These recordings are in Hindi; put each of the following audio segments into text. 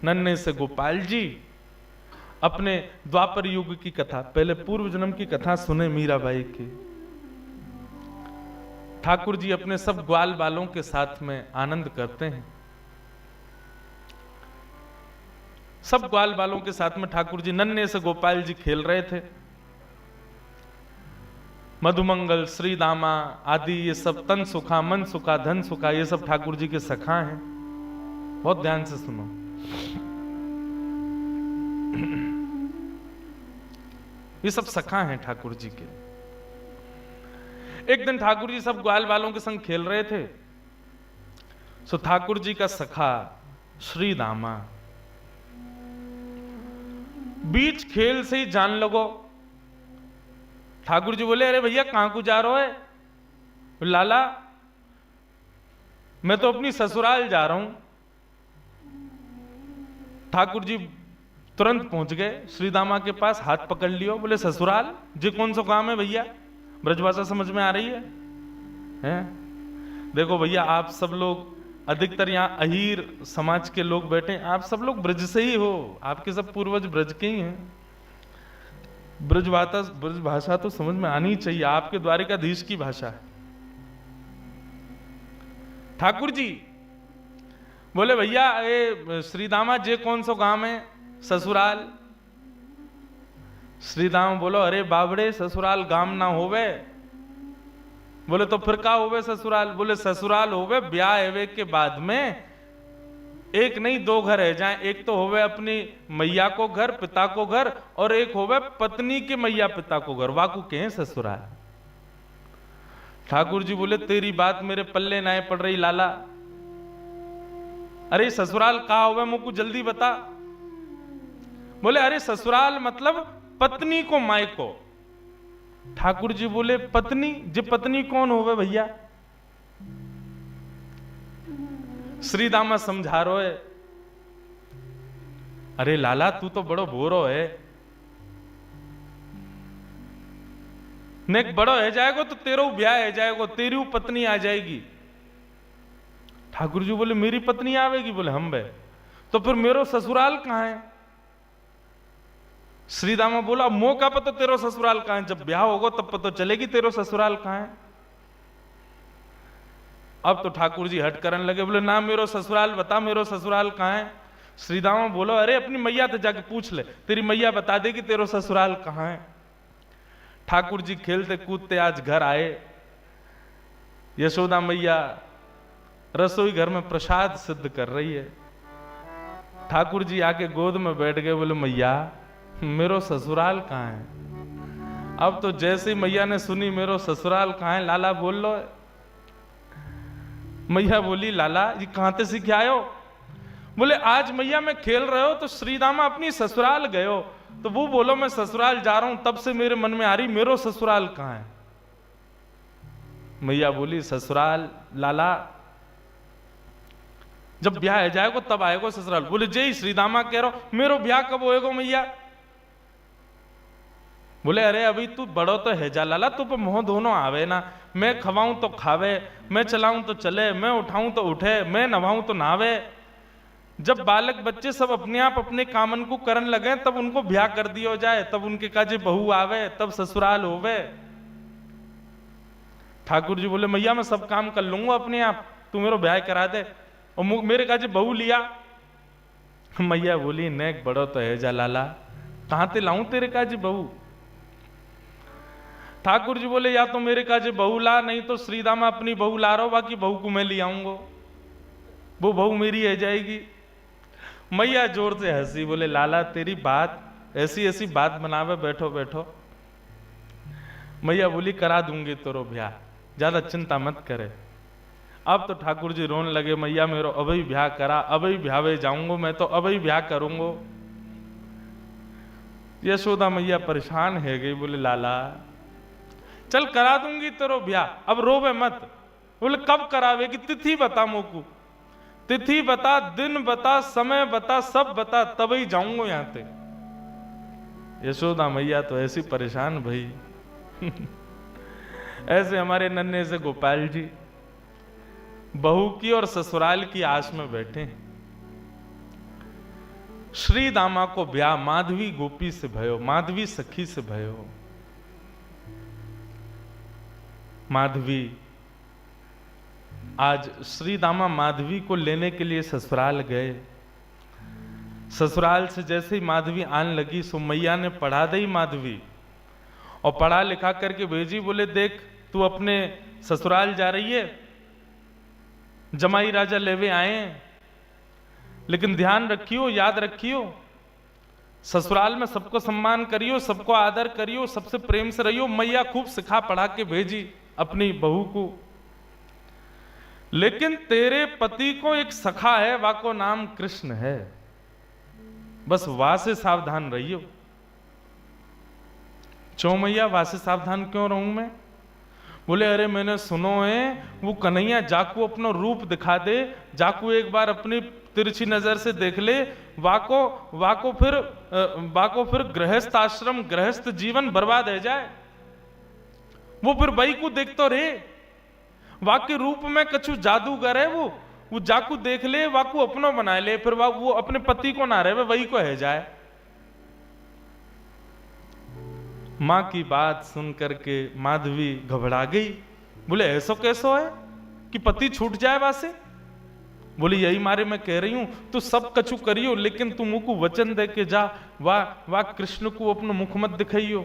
नन्हे से गोपाल जी अपने द्वापर युग की कथा, पहले पूर्व जन्म की कथा सुने मीराबाई की। ठाकुर जी अपने सब ग्वाल बालों के साथ में आनंद करते हैं। सब ग्वाल बालों के साथ में ठाकुर जी नन्हे से गोपाल जी खेल रहे थे। मधुमंगल, श्री दामा आदि ये सब तन सुखा, मन सुखा, धन सुखा, ये सब ठाकुर जी के सखा हैं। बहुत ध्यान से सुनो। ये सब सखा हैं ठाकुर जी के। एक दिन ठाकुर जी सब ग्वाल वालों के संग खेल रहे थे। सो ठाकुर जी का सखा श्री दामा बीच खेल से ही जान लगो। ठाकुर जी बोले, अरे भैया कहां को जा रहे हो? लाला मैं तो अपनी ससुराल जा रहा हूं। ठाकुर जी तुरंत पहुंच गए श्री दामा के पास, हाथ पकड़ लियो। बोले, ससुराल जी कौन सा काम है भैया? ब्रजभाषा समझ में आ रही है? देखो भैया, आप सब लोग अधिकतर यहाँ अहीर समाज के लोग बैठे, आप सब लोग ब्रज से ही हो, आपके सब पूर्वज ब्रज के ही हैं। ब्रज भाषा तो समझ में आनी चाहिए, आपके द्वारिकाधीश की भाषा है। ठाकुर जी बोले, भैया ये श्रीदामा जे कौन सा गांव है? ससुराल। श्रीदामा बोलो, अरे बाबड़े ससुराल गांव ना होवे। बोले, तो फिर का होवे ससुराल? बोले, ससुराल होवे ब्याह एवे के बाद में एक नहीं दो घर है, जहां एक तो होवे अपनी मैया को घर, पिता को घर, और एक होवे पत्नी के मैया पिता को घर, वाकू के हैं ससुराल। ठाकुर जी बोले, तेरी बात मेरे पल्ले ना पड़ रही लाला। अरे ससुराल कहा होवे मुझको जल्दी बता। बोले, अरे ससुराल मतलब पत्नी को माय को। ठाकुर जी बोले, पत्नी? जे पत्नी कौन होवे भैया? श्रीदामा समझा रो है, अरे लाला तू तो बड़ो भोरो है, नेक बड़ो है जाएगो तो तेरो ब्याह है जाएगो, तेरी पत्नी आ जाएगी। ठाकुर जी बोले, मेरी पत्नी आवेगी? बोले, हम बे, तो फिर मेरो ससुराल कहां है? श्रीदामा बोला, मौका पता तेरो ससुराल कहां है, जब ब्याह होगा तब पता चलेगी तेरो ससुराल कहां है। अब तो ठाकुर जी हट करने लगे, बोले, ना मेरो ससुराल बता, मेरो ससुराल कहां है? श्रीदामा बोलो, अरे अपनी मैया से जाके पूछ ले, तेरी मैया बता देगी तेरो ससुराल कहां है। ठाकुर जी खेलते कूदते आज घर आए। यशोदा मैया रसोई घर में प्रसाद सिद्ध कर रही है। ठाकुर जी आके गोद में बैठ गए, बोले, मैया मेरो ससुराल कहां है? अब तो जैसे ही मैया ने सुनी मेरो ससुराल कहां है, लाला बोल लो। मैया बोली, लाला ये कहां से सीख आयो? बोले, आज मैया मैं खेल रहे हो तो श्रीदामा अपनी ससुराल गए हो, तो वो बोलो मैं ससुराल जा रहा हूं, तब से मेरे मन में आ रही मेरो ससुराल कहां है। मैया बोली, ससुराल लाला जब ब्याह है जाएगो तब आएगो ससुराल। बोले, जय श्रीदामा कह रहा हो, मेरो ब्याह कब होएगो मैया? बोले, अरे अभी तू बड़ो तो है जा लाला, तू पे मोह दोनों आवे ना, मैं खवाऊं तो खावे, मैं चलाऊं तो चले, मैं उठाऊं तो उठे, मैं नभाऊं तो नहावे। जब बालक बच्चे सब अपने आप अपने कामन को करन लगे तब उनको ब्याह कर दियो जाए, तब उनके काजे बहू आवे, तब ससुराल होवे। ठाकुर जी बोले, मैया मैं सब काम कर लूंगा अपने आप, तू मेरा ब्याह करा दे, और मेरे काजे बहू लिया। मैया बोली, नेक बड़ो तो है जा लाला, कहां ते लाऊं तेरे काजे बहू? ठाकुर जी बोले, या तो मेरे काजे बहू ला, नहीं तो श्रीदामा अपनी बहू ला रहा हो, बाकी बहू को मैं ले आऊंगा, वो बहू मेरी है जाएगी। मैया जोर से हंसी, बोले, लाला तेरी बात ऐसी ऐसी बात बनावे, बैठो बैठो। मैया बोली, करा दूंगी तेरो ब्याह, ज्यादा चिंता मत करे। अब तो ठाकुर जी रोने लगे, मैया मेरो अभी ब्याह करा, अभी ब्यावे जाऊंगा, मैं तो अभी ब्याह करूंगा। यशोदा मैया परेशान है गई, बोले, लाला चल करा दूंगी तेरो ब्याह, अब रोवे मत। बोले, कब करावेगी? तिथि बता मोकू, तिथि बता, दिन बता, समय बता, सब बता, तब ही जाऊंगा यहां से। यशोदा मैया तो ऐसी परेशान भाई। ऐसे हमारे नन्हे से गोपाल जी बहू की और ससुराल की आस में बैठे हैं। श्री दामा को ब्याह माधवी गोपी से भयो, माधवी सखी से भयो। माधवी आज श्री दामा माधवी को लेने के लिए ससुराल गए। ससुराल से जैसे ही माधवी आने लगी सो मैया ने पढ़ा दी माधवी और पढ़ा लिखा करके भेजी। बोले देख तू अपने ससुराल जा रही है, जमाई राजा लेवे आए हैं, लेकिन ध्यान रखियो, याद रखियो, ससुराल में सबको सम्मान करियो, सबको आदर करियो, सबसे प्रेम से रहियो। मैया खूब सिखा पढ़ा के भेजी अपनी बहू को। लेकिन तेरे पति को एक सखा है, वाको नाम कृष्ण है, बस वहां से सावधान रहियो। क्यों मैया वहां से सावधान क्यों रहूं मैं? बोले अरे मैंने सुनो है वो कन्हैया जाकू अपना रूप दिखा दे, जाकू एक बार अपनी तिरछी नजर से देख ले, वाको फिर गृहस्थ आश्रम गृहस्थ जीवन बर्बाद है जाए। वो फिर बई को देखतो रे, वाके रूप में कछु जादूगर है वो जाकू देख ले, वाकू अपनो बना ले, फिर वो अपने पति को ना रहे वही को है जाए। मां की बात सुन करके माधवी घबरा गई। बोले ऐसा कैसो है कि पति छूट जाए वासे? बोले यही मारे मैं कह रही हूं तू सब कछु करियो, लेकिन तू मुंह को वचन दे के जा, वाह कृष्ण को अपनो मुख मत दिखाइयो।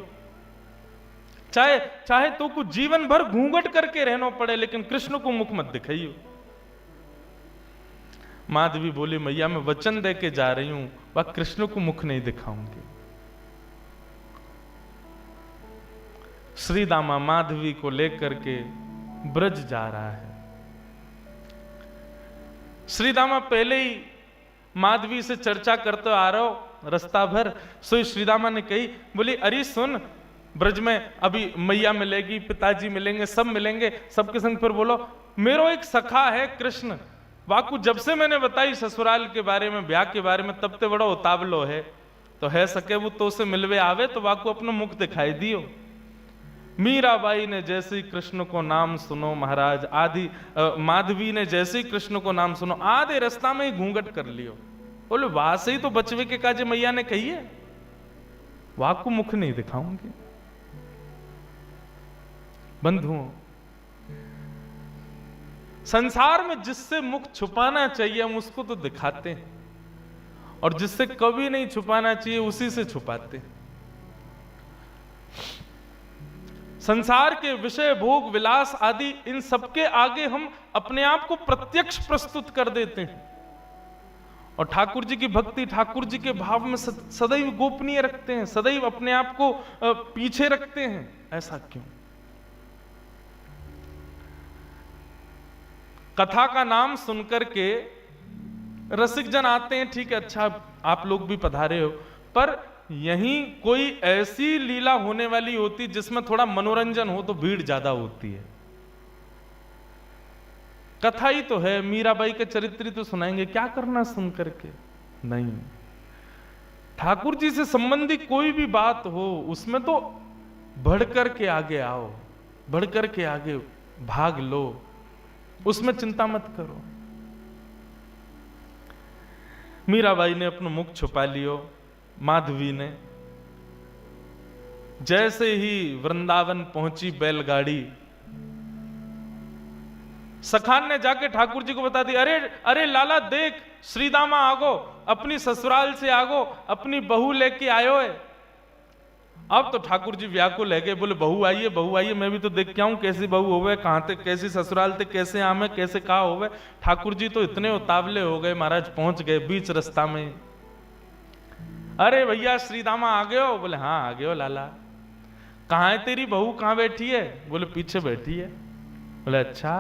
चाहे तो को जीवन भर घूंघट करके रहना पड़े, लेकिन कृष्ण को मुख मत दिखाइयो। माधवी बोली मैया मैं वचन दे के जा रही हूं, वह कृष्ण को मुख नहीं दिखाऊंगी। श्री दामा माधवी को लेकर के ब्रज जा रहा है। श्री दामा पहले ही माधवी से चर्चा करते आ रहा हो रास्ता भर। सो श्री दामा ने कही, बोली अरे सुन, ब्रज में अभी मैया मिलेगी, पिताजी मिलेंगे, सब मिलेंगे, सबके संग फिर बोलो मेरो एक सखा है कृष्ण, वाकू जब से मैंने बताई ससुराल के बारे में, ब्याह के बारे में, तब ते बड़ा उतावलो है, तो है सके वो तो से मिलवे आवे तो वाकू अपना मुख दिखाई दियो। मीराबाई ने जैसे ही कृष्ण को नाम सुनो महाराज, माधवी ने जैसे ही कृष्ण को नाम सुनो, आधे रास्ता में ही घूंघट कर लियो। बोले वहां से ही तो बचवे के काजे मैया ने कही है, वाकू मुख नहीं दिखाऊंगी। बंधुओं, संसार में जिससे मुख छुपाना चाहिए हम उसको तो दिखाते हैं, और जिससे कभी नहीं छुपाना चाहिए उसी से छुपाते हैं। संसार के विषय भोग विलास आदि इन सबके आगे हम अपने आप को प्रत्यक्ष प्रस्तुत कर देते हैं, और ठाकुर जी की भक्ति, ठाकुर जी के भाव में सदैव गोपनीय रखते हैं, सदैव अपने आप को पीछे रखते हैं। ऐसा क्यों? कथा का नाम सुनकर के रसिक जन आते हैं, ठीक है, अच्छा आप लोग भी पधारे हो, पर यहीं कोई ऐसी लीला होने वाली होती जिसमें थोड़ा मनोरंजन हो तो भीड़ ज्यादा होती है। कथा ही तो है, मीराबाई के चरित्र तो सुनाएंगे, क्या करना सुन करके? नहीं, ठाकुर जी से संबंधी कोई भी बात हो उसमें तो बढ़कर के आगे आओ, बढ़कर के आगे भाग लो, उसमें चिंता मत करो। मीराबाई ने अपना मुख छुपा लियो। माधवी ने जैसे ही वृंदावन पहुंची बैलगाड़ी, सखान ने जाके ठाकुर जी को बता दी, अरे अरे लाला देख, श्रीदामा आगो, अपनी ससुराल से आगो, अपनी बहू लेके आयो है। अब तो ठाकुर जी व्याकुल है गए, बोले बहू आइए, मैं भी तो देख के आऊं कैसी बहू होवे, कहां तक कैसी ससुराल थे, कैसे आमे, कैसे कहा होवे। ठाकुर जी तो इतने उतावले हो गए महाराज, पहुंच गए बीच रास्ता में। अरे भैया श्रीदामा आ गए हो? बोले हाँ आ गए हो लाला। कहाँ है तेरी बहू, कहाँ बैठी है? बोले पीछे बैठी है। बोले अच्छा,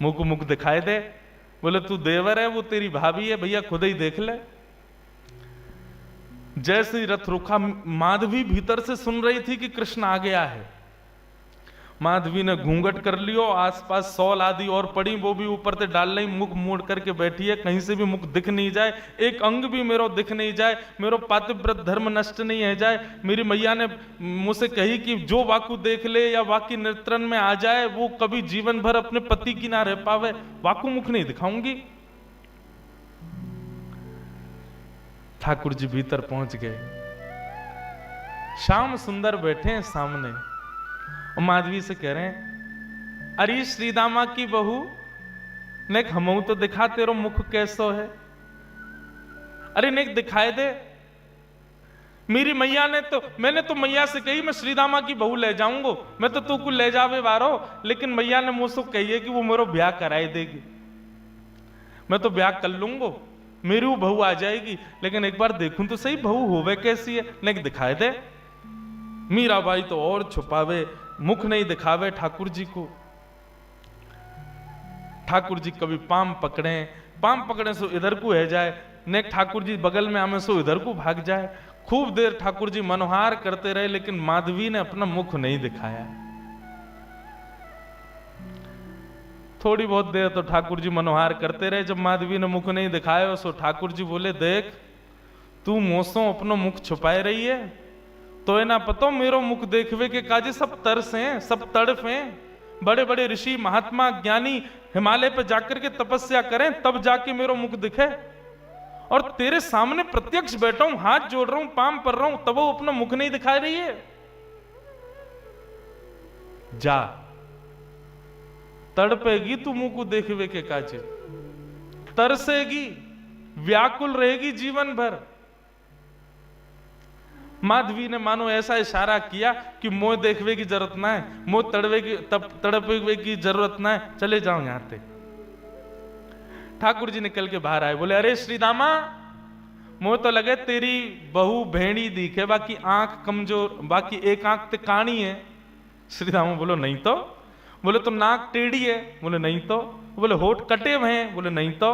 मुंह को मुख दिखाई दे। बोले तू देवर है, वो तेरी भाभी है, भैया खुद ही देख ले। जैसे ही रथ रुका, माधवी भीतर से सुन रही थी कि कृष्ण आ गया है। माधवी ने घूंघट कर लियो, आसपास सौल आदि और पड़ी, वो भी ऊपर से डाल ली, मुख मोड़ करके बैठी है, कहीं से भी मुख दिख नहीं जाए, एक अंग भी मेरो दिख नहीं जाए, मेरो पातिव्रत धर्म नष्ट नहीं है जाए। मेरी मैया ने मुझसे कही कि जो वाकु देख ले या वाकी नेत्रन में आ जाए वो कभी जीवन भर अपने पति की ना रह पावे, वाकु मुख नहीं दिखाऊंगी। ठाकुर जी भीतर पहुंच गए। श्याम सुंदर बैठे हैं सामने और माधवी से कह रहे हैं, अरे श्रीदामा की बहू नेक हमऊ तो दिखा, तेरो मुख कैसो है, अरे नेक दिखाए दे। मेरी मैया ने तो, मैंने तो मैया से कही मैं श्रीदामा की बहू ले जाऊंगा, मैं तो तू को ले जावे बारो, लेकिन मैया ने मुझसे कही है कि वो मेरा ब्याह कराई देगी, मैं तो ब्याह कर लूंगा, मेरी वो बहू आ जाएगी, लेकिन एक बार देखूं तो सही बहू होवे कैसी है, नेक दिखाए दे। मीराबाई तो और छुपावे, मुख नहीं दिखावे ठाकुर जी को। ठाकुर जी कभी पाम पकड़े सो इधर को है जाए, नेक ठाकुर जी बगल में आमे सो इधर को भाग जाए। खूब देर ठाकुर जी मनोहार करते रहे, लेकिन माधवी ने अपना मुख नहीं दिखाया। थोड़ी बहुत देर तो ठाकुर जी मनोहार करते रहे, जब माधवी ने मुख नहीं दिखाया सो ठाकुर जी बोले, देख तू मोसों अपनो मुख छुपाए रही है, तो है ना पतो मेरो मुख देखवे के काजे सब तरस हैं, सब तड़फ हैं। बड़े बड़े ऋषि महात्मा ज्ञानी हिमालय पे जाकर के तपस्या करें तब जाके मेरो मुख दिखे, और तेरे सामने प्रत्यक्ष बैठा हूं, हाथ जोड़ रहा हूं, पाम पर रहा हूं, तब वो अपना मुख नहीं दिखा रही है। जा तड़पेगी तू मुंह को देखवे के काजे, तरसेगी, व्याकुल रहेगी जीवन भर। माधवी ने मानो ऐसा इशारा किया कि मोह देखवे की जरूरत ना है, मोह तड़पवे की जरूरत ना है, चले जाओ यहां से। ठाकुर जी निकल के बाहर आए, बोले, अरे श्रीदामा मोह तो लगे तेरी बहू भेड़ी दिखे, बाकी आंख कमजोर, बाकी एक आंख ते काणी है। श्रीदामा बोलो नहीं तो। बोले तो नाक टेढ़ी है, बोले नहीं तो। बोले होठ कटे हुए हैं, बोले नहीं तो।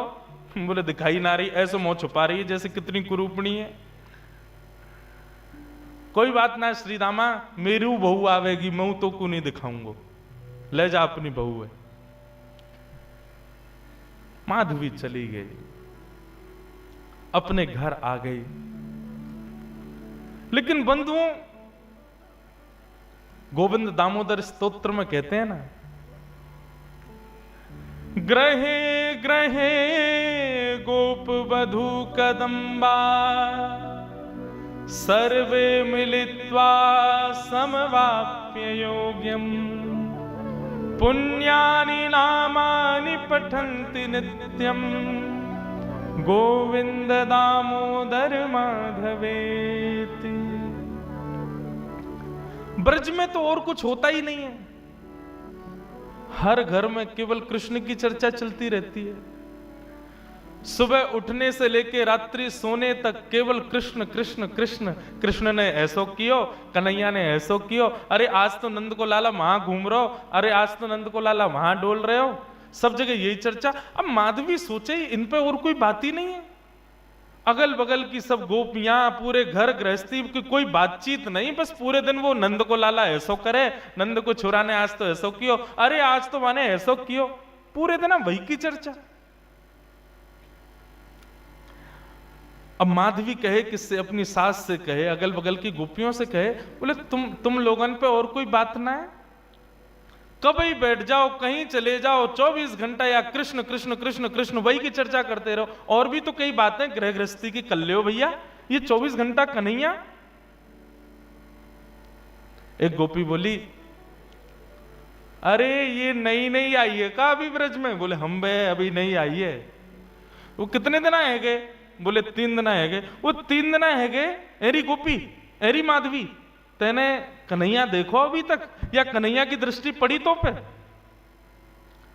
बोले दिखाई ना रही, ऐसे मुंह छुपा रही है जैसे कितनी कुरूपणी है। कोई बात ना श्रीदामा, मेरी बहू आवेगी, मैं तो को नहीं दिखाऊंगा, ले जा अपनी बहू है। माधवी चली गई, अपने घर आ गई। लेकिन बंधुओं, गोविंद दामोदर स्तोत्र में कहते हैं ना, ग्रहे ग्रहे गोप वधू कदम्बा, सर्वे मिलित्वा समवाप्य योग्यम, पुण्यानि नामानि पठन्ति नित्यम, गोविंद दामोदर माधवेति। ब्रज में तो और कुछ होता ही नहीं है, हर घर में केवल कृष्ण की चर्चा चलती रहती है। सुबह उठने से लेकर रात्रि सोने तक केवल कृष्ण कृष्ण कृष्ण। कृष्ण ने ऐसो कियो, कन्हैया ने ऐसो कियो, अरे आज तो नंद को लाला वहां घूम रहे हो, अरे आज तो नंद को लाला वहां डोल रहे हो, सब जगह यही चर्चा। अब माधवी सोचे इन पे और कोई बात ही नहीं है, अगल बगल की सब गोपियां, पूरे घर गृहस्थी की कोई बातचीत नहीं, बस पूरे दिन वो नंद को लाला ऐसो करे, नंद को छुरा ने आज तो ऐसो कियो, अरे आज तो माने ऐसो कियो, पूरे दिन वही की चर्चा। अब माधवी कहे किससे, अपनी सास से कहे, अगल बगल की गोपियों से कहे, बोले तुम लोगन पे और कोई बात ना है, कभी बैठ जाओ, कहीं चले जाओ, 24 घंटा या कृष्ण कृष्ण कृष्ण कृष्ण वही की चर्चा करते रहो। और भी तो कई बातें गृह गृहस्थी की कर लो भैया, ये 24 घंटा कन्हैया। एक गोपी बोली, अरे ये नई नई आई है का अभी ब्रज में? बोले हम बे अभी नहीं आई है। वो कितने दिन आए गए? बोले 3 दिन आए गए। वो 3 दिन आए गए, एरी गोपी एरी माधवी तेने कन्हैया देखो अभी तक, या कन्हैया की दृष्टि पड़ी तो पे?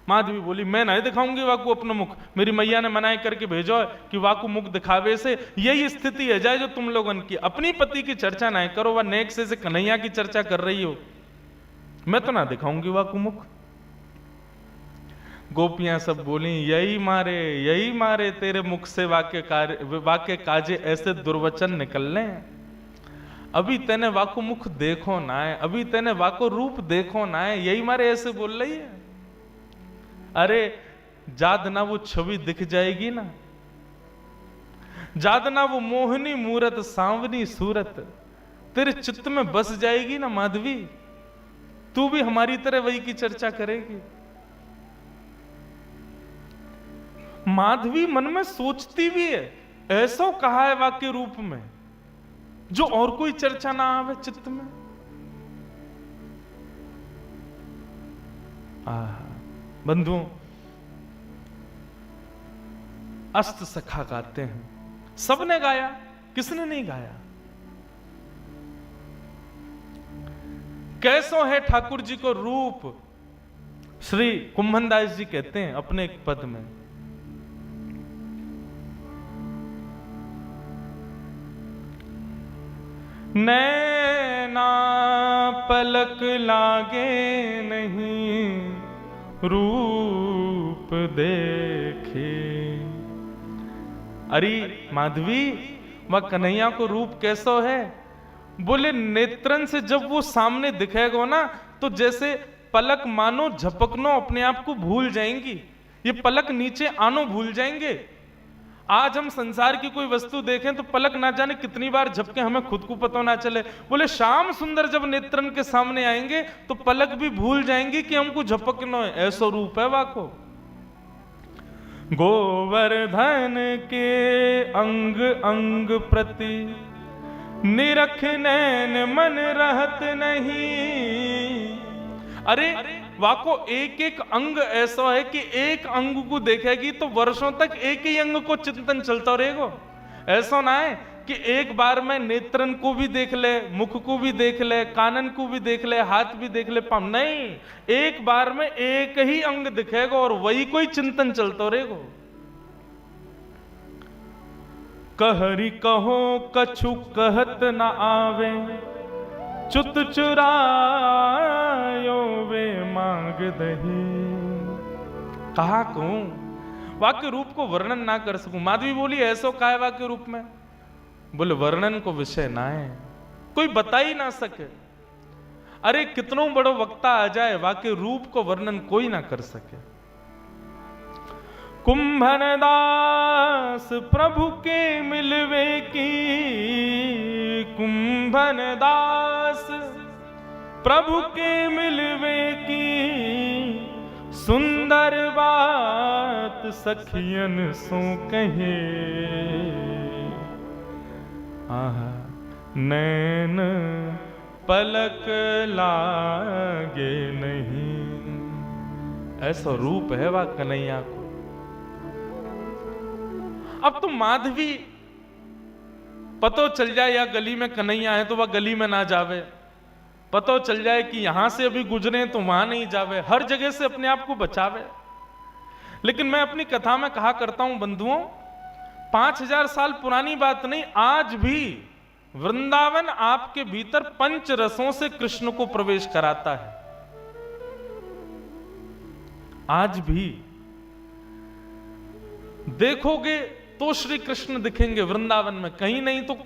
माधवी बोली, मैं नहीं दिखाऊंगी वाकू अपना मुख, मेरी मैया ने मनाई करके भेजो कि वाकू मुख दिखावे से यही स्थिति है जाए जो तुम लोगन की, अपनी पति की चर्चा नहीं करो, वह नेक से कन्हैया की चर्चा कर रही हो, मैं तो ना दिखाऊंगी वाकू मुख। गोपियां सब बोली, यही मारे तेरे मुख से वाक्य काजे ऐसे दुर्वचन निकलने, अभी तेने वाको मुख देखो ना है, अभी तेने वाको रूप देखो ना है, यही मारे ऐसे बोल रही है। अरे जाद ना वो छवि दिख जाएगी ना, जाद ना वो मोहनी मूरत सांवनी सूरत तेरे चित्त में बस जाएगी ना माधवी, तू भी हमारी तरह वही की चर्चा करेगी। माधवी मन में सोचती भी है ऐसो कहा है वाक्य रूप में जो और कोई चर्चा ना आवे चित्त में। बंधुओं, अस्त सखा गाते हैं, सबने गाया, किसने नहीं गाया। कैसो है ठाकुर जी को रूप, श्री कुंभनदास जी कहते हैं अपने एक पद में, नैना पलक लागे नहीं रूप देखे। अरे माधवी, वह कन्हैया को रूप कैसो है? बोले नेत्रन से जब वो सामने दिखेगा ना तो जैसे पलक मानो झपकनो अपने आप को भूल जाएंगी, ये पलक नीचे आनो भूल जाएंगे। आज हम संसार की कोई वस्तु देखें तो पलक ना जाने कितनी बार झपके, हमें खुद को पता ना चले। बोले श्याम सुंदर जब नेत्रन के सामने आएंगे तो पलक भी भूल जाएंगी कि हमको झपकनो है। ऐसा रूप है वाको। गोवर्धन के अंग अंग प्रति निरख नैन मन रहत नहीं। अरे वाको एक एक अंग ऐसा है कि एक अंग को देखेगी तो वर्षों तक एक ही अंग को चिंतन चलता रहेगा। ऐसा ना है कि एक बार में नेत्रन को भी देख ले, मुख को भी देख ले, कानन को भी देख ले, हाथ भी देख ले, पाँव नहीं, एक बार में एक ही अंग दिखेगा और वही कोई चिंतन चलता रहेगा। कहरी कहो कछु कहत न आवे, चुत चुरायो वे मांग दही। कहा कहूं, वाक्य रूप को वर्णन ना कर सकूं। माधवी बोली ऐसो का है वाक्य रूप में? बोले वर्णन को विषय ना है, कोई बता ही ना सके। अरे कितनों बड़ो वक्ता आ जाए, वाक्य रूप को वर्णन कोई ना कर सके। कुंभनदास प्रभु के मिलवे की, कुंभनदास प्रभु के मिलवे की, सुंदर बात सखियन सो कहे। आहा नैन पलक लागे नहीं। ऐसा रूप है वह कन्हैया को। अब तो माधवी पतो चल जाए या गली में कन्हैया है तो वह गली में ना जावे, पतो चल जाए कि यहां से अभी गुजरे तो वहां नहीं जावे, हर जगह से अपने आप को बचावे। लेकिन मैं अपनी कथा में कहा करता हूं बंधुओं, 5000 साल पुरानी बात नहीं, आज भी वृंदावन आपके भीतर पंच रसों से कृष्ण को प्रवेश कराता है। आज भी देखोगे तो श्री कृष्ण दिखेंगे वृंदावन में, कहीं नहीं तो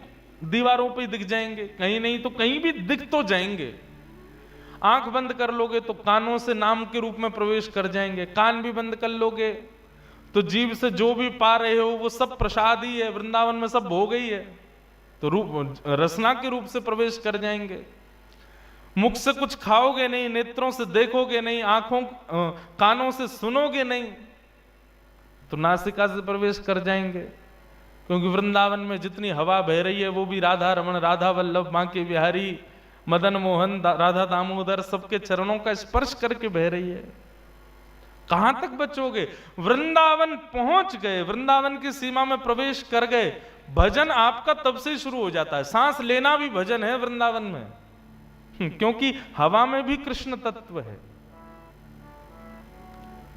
दीवारों पे दिख जाएंगे, कहीं नहीं तो कहीं भी दिख तो जाएंगे। आंख बंद कर लोगे तो कानों से नाम के रूप में प्रवेश कर जाएंगे, कान भी बंद कर लोगे तो जीभ से जो भी पा रहे हो वो सब प्रसाद ही है, वृंदावन में सब भोग ही है, तो रूप रसना के रूप से प्रवेश कर जाएंगे। मुख से कुछ खाओगे नहीं, नेत्रों से देखोगे नहीं, आंखों कानों से सुनोगे नहीं, तो नासिका से प्रवेश कर जाएंगे। क्योंकि वृंदावन में जितनी हवा बह रही है वो भी राधा रमण, राधा वल्लभ, बांके बिहारी, मदन मोहन, राधा दामोदर सबके चरणों का स्पर्श करके बह रही है। कहां तक बचोगे? वृंदावन पहुंच गए, वृंदावन की सीमा में प्रवेश कर गए, भजन आपका तब से शुरू हो जाता है। सांस लेना भी भजन है वृंदावन में, क्योंकि हवा में भी कृष्ण तत्व है।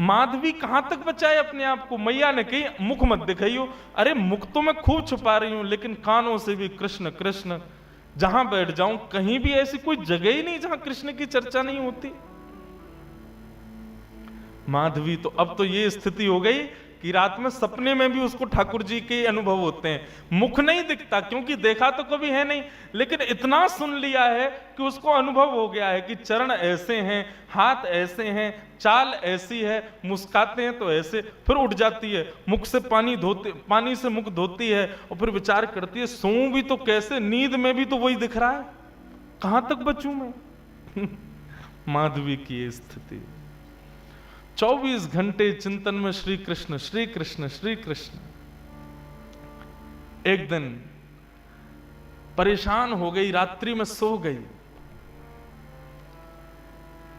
माधवी कहां तक बचाए अपने आप को? मैया ने कही मुख मत दिखाइयो। अरे मुख तो मैं खूब छुपा रही हूं, लेकिन कानों से भी कृष्ण कृष्ण। जहां बैठ जाऊं कहीं भी ऐसी कोई जगह ही नहीं जहां कृष्ण की चर्चा नहीं होती। माधवी तो अब तो ये स्थिति हो गई कि रात में सपने में भी उसको ठाकुर जी के अनुभव होते हैं। मुख नहीं दिखता क्योंकि देखा तो कभी है नहीं, लेकिन इतना सुन लिया है कि उसको अनुभव हो गया है कि चरण ऐसे हैं, हाथ ऐसे हैं, चाल ऐसी है, मुस्काते हैं तो ऐसे, फिर उठ जाती है, मुख से पानी से मुख धोती है और फिर विचार करती है सोऊं भी तो कैसे, नींद में भी तो वही दिख रहा है, कहां तक बचूं मैं। माधवी की ये स्थिति। 24 घंटे चिंतन में श्री कृष्ण श्री कृष्ण श्री कृष्ण। एक दिन परेशान हो गई, रात्रि में सो गई,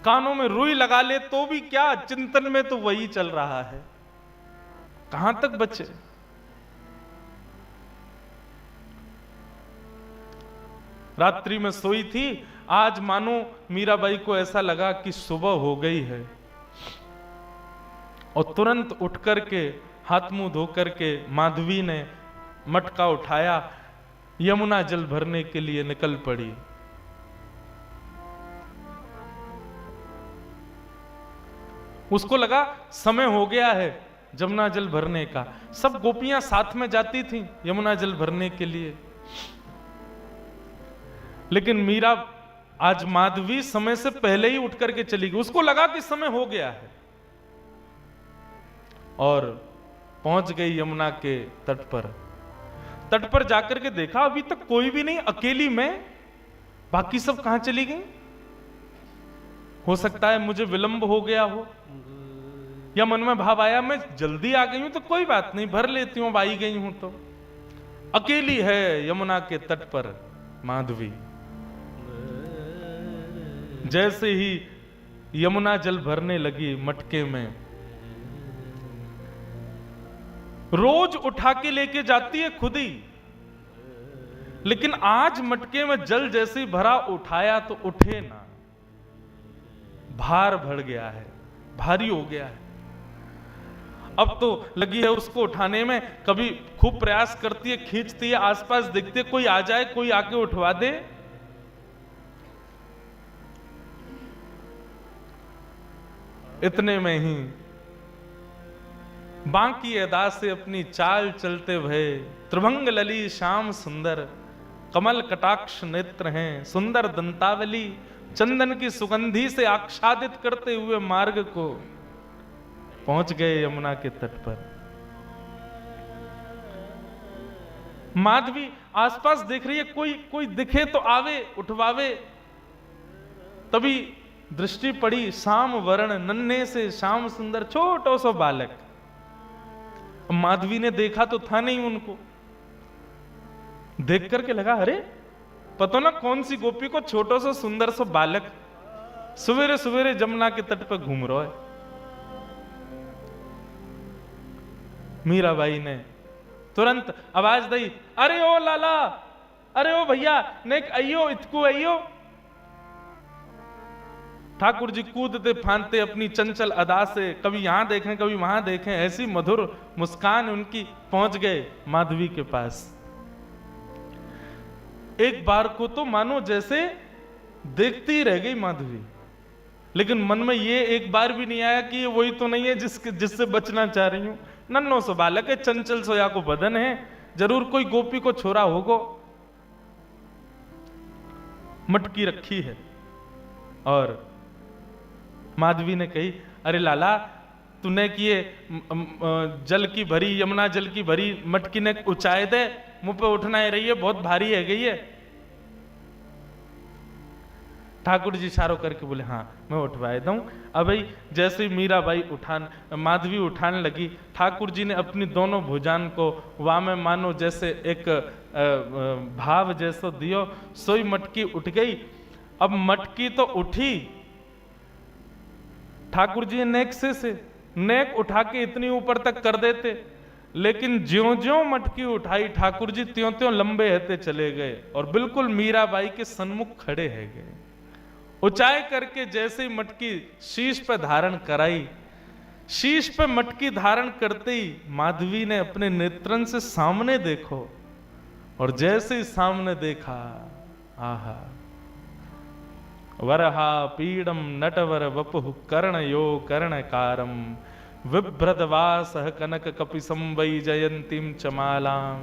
कानों में रुई लगा ले तो भी क्या, चिंतन में तो वही चल रहा है, कहां तक बचे। रात्रि में सोई थी, आज मानो मीराबाई को ऐसा लगा कि सुबह हो गई है, और तुरंत उठ करके हाथ मुंह धो करके माधवी ने मटका उठाया, यमुना जल भरने के लिए निकल पड़ी। उसको लगा समय हो गया है यमुना जल भरने का। सब गोपियां साथ में जाती थीं यमुना जल भरने के लिए, लेकिन मीरा आज माधवी समय से पहले ही उठ करके चली गई। उसको लगा कि समय हो गया है, और पहुंच गई यमुना के तट पर। तट पर जाकर के देखा अभी तक कोई भी नहीं, अकेली मैं, बाकी सब कहां चली गई। हो सकता है मुझे विलंब हो गया हो, या मन में भाव आया मैं जल्दी आ गई हूं तो कोई बात नहीं, भर लेती हूं, आई गई हूं तो। अकेली है यमुना के तट पर माधवी। जैसे ही यमुना जल भरने लगी मटके में, रोज उठा के लेके जाती है खुद ही, लेकिन आज मटके में जल जैसे ही भरा, उठाया तो उठे ना, भार बढ़ गया है, भारी हो गया है। अब तो लगी है उसको उठाने में, कभी खूब प्रयास करती है, खींचती है, आसपास देखती है कोई आ जाए, कोई आके उठवा दे। इतने में ही बांकी अदा से अपनी चाल चलते भये, त्रिभंग लली श्याम सुंदर, कमल कटाक्ष नेत्र हैं, सुंदर दंतावली, चंदन की सुगंधी से आच्छादित करते हुए मार्ग को पहुंच गए यमुना के तट पर। माधवी आसपास देख रही है, कोई दिखे तो आवे, उठवावे। तभी दृष्टि पड़ी श्याम वर्ण, नन्हे से श्याम सुंदर छोटो सो बालक। माधवी ने देखा तो था नहीं उनको, देख करके लगा अरे पता ना कौन सी गोपी को छोटो सो सुंदर सो बालक सवेरे सवेरे जमुना के तट पर घूम रहा है। मीराबाई ने तुरंत आवाज दी, अरे ओ लाला, अरे ओ भैया, नेक अयो, इतकू अयो। ठाकुर जी कूदते फांदते अपनी चंचल अदा से, कभी यहां देखें कभी वहां देखें, ऐसी मधुर मुस्कान उनकी, पहुंच गए माधवी के पास। एक बार को तो मानो जैसे देखती रह गई माधवी, लेकिन मन में ये एक बार भी नहीं आया कि ये वही तो नहीं है जिससे बचना चाह रही हूं। नन्नो सो बालक है, चंचल सोया को बदन है, जरूर कोई गोपी को छोरा होगो। मटकी रखी है और माधवी ने कही, अरे लाला तूने किए जल की भरी, यमुना जल की भरी मटकी ने उचाए दे, मुंह पे उठना ही रही है, बहुत भारी है गई है। ठाकुर जी इशारों करके बोले हाँ मैं उठवाए दूं। अब भाई जैसे मीराबाई माधवी उठाने लगी, ठाकुर जी ने अपनी दोनों भुजान को वामे मानो जैसे एक भाव जैसो दियो, सोई मटकी उठ गई। अब मटकी तो उठी, ठाकुर जी नेक से नेक उठा के इतनी ऊपर तक कर देते, लेकिन ज्यों ज्यों मटकी उठाई ठाकुर जी त्यों त्यों लंबे रहते चले गए और बिल्कुल मीराबाई के सन्मुख खड़े है गए। ऊंचाई करके जैसे ही मटकी शीश पे धारण कराई, शीश पे मटकी धारण करते ही माधवी ने अपने नेत्रन से सामने देखो, और जैसे ही सामने देखा, आहा, वरहा पीडम नटवर वपुः कर्णयो कर्णकारम, विभ्रदवासः कनक कपिसं वै जयंतीं चमालां,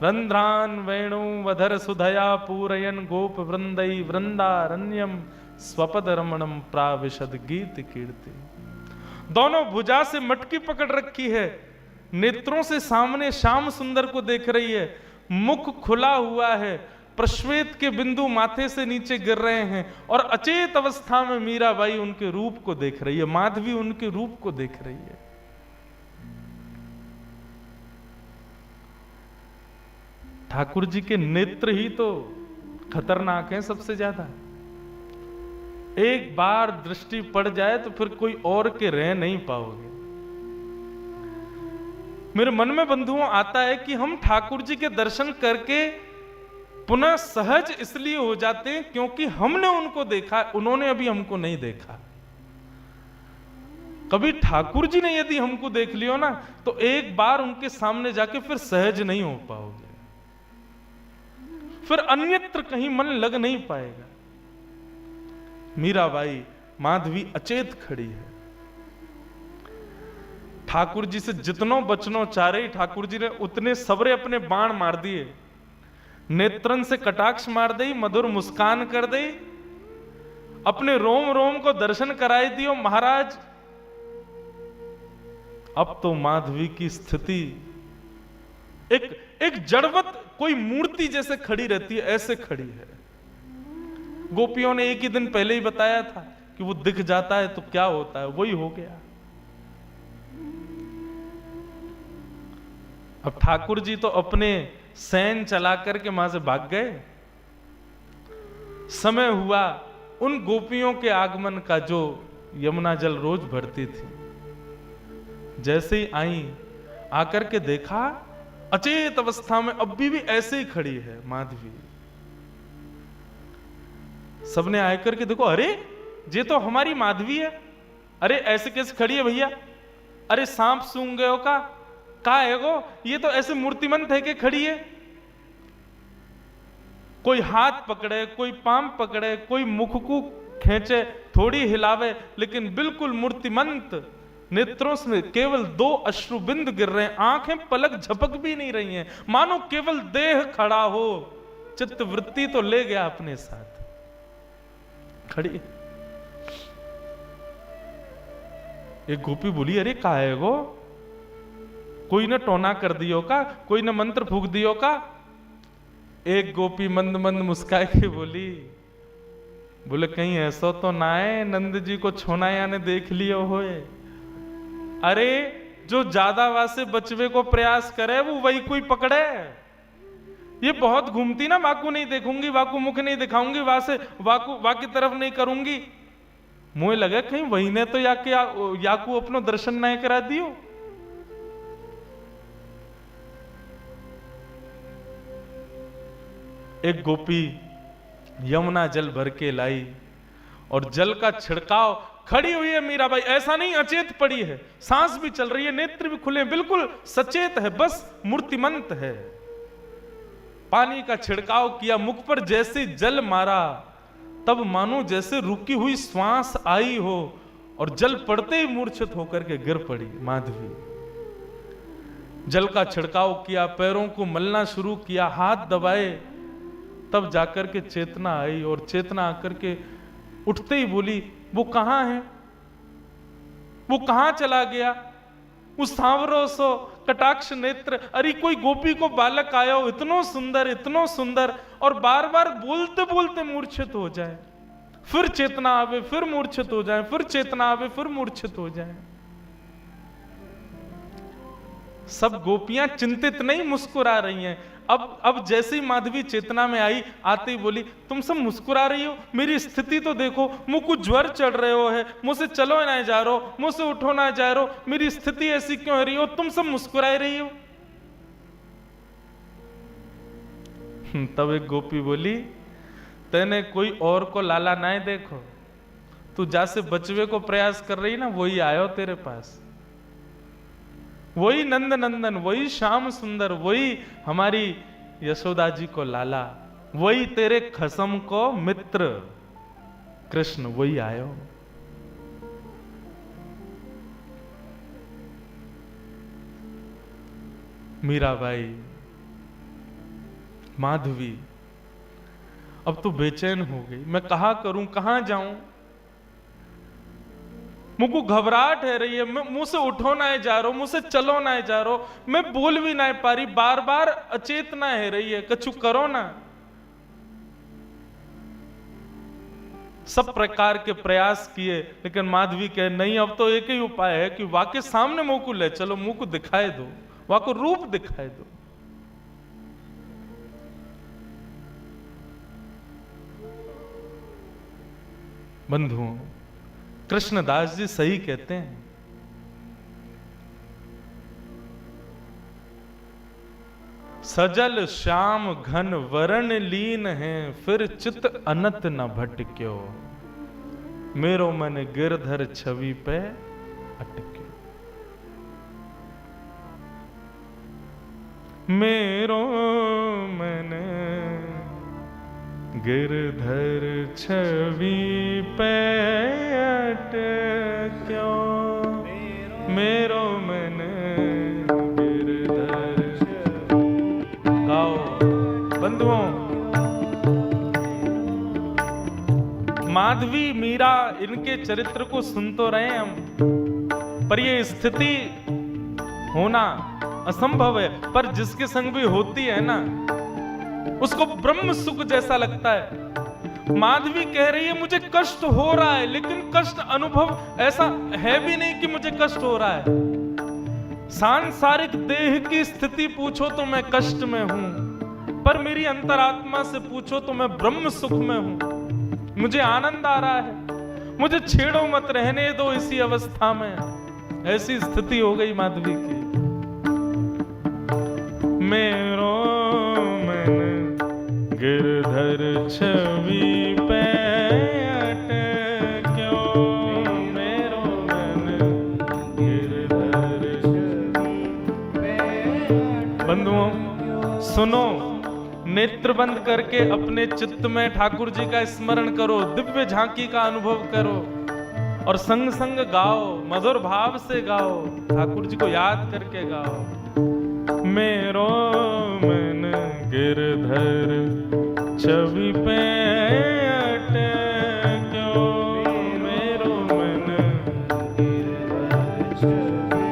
रंध्रान वेणु वधर सुधया पूरयन गोप वृंदै वृंदारण्यम, स्वपद रमणम प्राविशद गीत कीर्ति। दोनों भुजा से मटकी पकड़ रखी है, नेत्रों से सामने श्याम सुंदर को देख रही है, मुख खुला हुआ है, प्रश्वेत के बिंदु माथे से नीचे गिर रहे हैं, और अचेत अवस्था में मीराबाई उनके रूप को देख रही है, माधवी उनके रूप को देख रही है। ठाकुर जी के नेत्र ही तो खतरनाक हैं सबसे ज्यादा। एक बार दृष्टि पड़ जाए तो फिर कोई और के रह नहीं पाओगे। मेरे मन में बंधुओं आता है कि हम ठाकुर जी के दर्शन करके पुनः सहज इसलिए हो जाते हैं क्योंकि हमने उनको देखा, उन्होंने अभी हमको नहीं देखा। कभी ठाकुर जी ने यदि हमको देख लियो ना तो एक बार उनके सामने जाके फिर सहज नहीं हो पाओगे, फिर अन्यत्र कहीं मन लग नहीं पाएगा। मीराबाई माधवी अचेत खड़ी है, ठाकुर जी से जितनो बचनो चारे ठाकुर जी ने उतने सबरे अपने बाण मार दिए, नेत्रन से कटाक्ष मार दी, मधुर मुस्कान कर दी, अपने रोम रोम को दर्शन कराई दियो। महाराज अब तो माधवी की स्थिति एक जड़वत कोई मूर्ति जैसे खड़ी रहती है, ऐसे खड़ी है। गोपियों ने एक ही दिन पहले ही बताया था कि वो दिख जाता है तो क्या होता है, वही हो गया। अब ठाकुर जी तो अपने सैन चला करके वहां से भाग गए। समय हुआ उन गोपियों के आगमन का जो यमुना जल रोज भरती थी। जैसे ही आई, आकर के देखा अचेत अवस्था में अब भी ऐसे ही खड़ी है माधवी। सबने आकर के देखो, अरे ये तो हमारी माधवी है, अरे ऐसे कैसे खड़ी है भैया, अरे सांप सूंघ गए हो का है वो, ये तो ऐसे मूर्तिमंत है कि खड़ी है। कोई हाथ पकड़े, कोई पांव पकड़े, कोई मुख को खींचे, थोड़ी हिलावे, लेकिन बिल्कुल मूर्तिमंत। नेत्रों से केवल 2 अश्रुबिंद गिर रहे हैं, आंखें पलक झपक भी नहीं रही हैं, मानो केवल देह खड़ा हो, चित्त वृत्ति तो ले गया अपने साथ। खड़ी एक गोपी बोली, अरे का है वो, कोई ने टोना कर दियो का, कोई ने मंत्र फूक दियो का। एक गोपी मंद मंद मुस्काए के बोली, बोले कहीं ऐसा तो ना है नंद जी को छोनाया ने देख लियो होए। अरे जो ज्यादा वासे बचवे को प्रयास करे वो वही कोई पकड़े। ये बहुत घूमती ना, वाकू नहीं देखूंगी, वाकू मुख नहीं दिखाऊंगी, वासे वाकू वाकी तरफ नहीं करूंगी। मुझे लगे कहीं वही ने तो याकू अपनो दर्शन नहीं करा दियो। एक गोपी यमुना जल भर के लाई और जल का छिड़काव, खड़ी हुई है मीराबाई, ऐसा नहीं अचेत पड़ी है, सांस भी चल रही है, नेत्र भी खुले, बिल्कुल सचेत है, बस मूर्तिमंत है। पानी का छिड़काव किया, मुख पर जैसे जल मारा तब मानो जैसे रुकी हुई श्वास आई हो, और जल पड़ते ही मूर्छित होकर के गिर पड़ी माधवी। जल का छिड़काव किया, पैरों को मलना शुरू किया, हाथ दबाए, तब जाकर के चेतना आई, और चेतना आकर के उठते ही बोली, वो कहां है, वो कहां चला गया, उस सांवरो सो कटाक्ष नेत्र। अरे कोई गोपी को बालक आया हो, इतनो सुंदर, और बार बार बोलते बोलते मूर्छित हो जाए, फिर चेतना आवे, फिर मूर्छित हो जाए, फिर चेतना आवे, फिर मूर्छित हो जाए। सब गोपियां चिंतित नहीं मुस्कुरा रही हैं। अब जैसे ही माधवी चेतना में आई, आते ही बोली, तुम सब मुस्कुरा रही हो, मेरी स्थिति तो देखो, मुझको ज्वर चढ़ रहे हो है, मुझसे चलो ना जा रहे हो, मुझसे उठो ना जा रहे हो, मेरी स्थिति ऐसी क्यों हो रही हो, तुम सब मुस्कुरा रही हो। तब एक गोपी बोली, तेने कोई और को लाला ना देखो, तू जैसे बचवे को प्रयास कर रही ना, वही आयो तेरे पास, वही नंद नंदन, वही श्याम सुंदर, वही हमारी यशोदा जी को लाला, वही तेरे खसम को मित्र कृष्ण, वही आयो। मीराबाई, माधवी अब तो बेचैन हो गई, मैं कहा करूं, कहां जाऊं, मुझको घबराहट है रही है, मैं मुंह से उठो ना जा रहा हूं, मुंह से चलो ना जा रहा हूं, मैं बोल भी ना पा रही, बार बार अचेतना है रही है, कछु करो ना। सब प्रकार के प्रयास किए, लेकिन माधवी कहे नहीं, अब तो एक ही उपाय है कि वाके सामने मुंह को ले चलो, मुंह को दिखाए दो, वाको रूप दिखाए दो। बंधुओं, कृष्णदास जी सही कहते हैं, सजल श्याम घन वरण लीन है, फिर चित अनत न भटक्यो, मेरो मन गिरधर छवि पे अटक्यो। मेरो मन गिरधर छवि पे अटक्यो, मेरो मन गिरधर। गाओ बंधुओं, माधवी मीरा इनके चरित्र को सुन तो रहे हैं हम, पर ये स्थिति होना असंभव है, पर जिसके संग भी होती है ना, उसको ब्रह्म सुख जैसा लगता है। माधवी कह रही है मुझे कष्ट हो रहा है, लेकिन कष्ट अनुभव ऐसा है भी नहीं कि मुझे कष्ट हो रहा है। सांसारिक देह की स्थिति पूछो तो मैं कष्ट में हूं, पर मेरी अंतरात्मा से पूछो तो मैं ब्रह्म सुख में हूं, मुझे आनंद आ रहा है, मुझे छेड़ो मत, रहने दो इसी अवस्था में। ऐसी स्थिति हो गई माधवी की। मेरो मन गिरधर छवि पे अटक्यो, मेरो मन गिरधर छवि पे। बंधुओं सुनो, नेत्र बंद करके अपने चित्त में ठाकुर जी का स्मरण करो, दिव्य झांकी का अनुभव करो और संग संग गाओ, मधुर भाव से गाओ, ठाकुर जी को याद करके गाओ। मेरो मन गिरधर छवि पे अटक्यो, मेरो मन गिरधर छवि पे।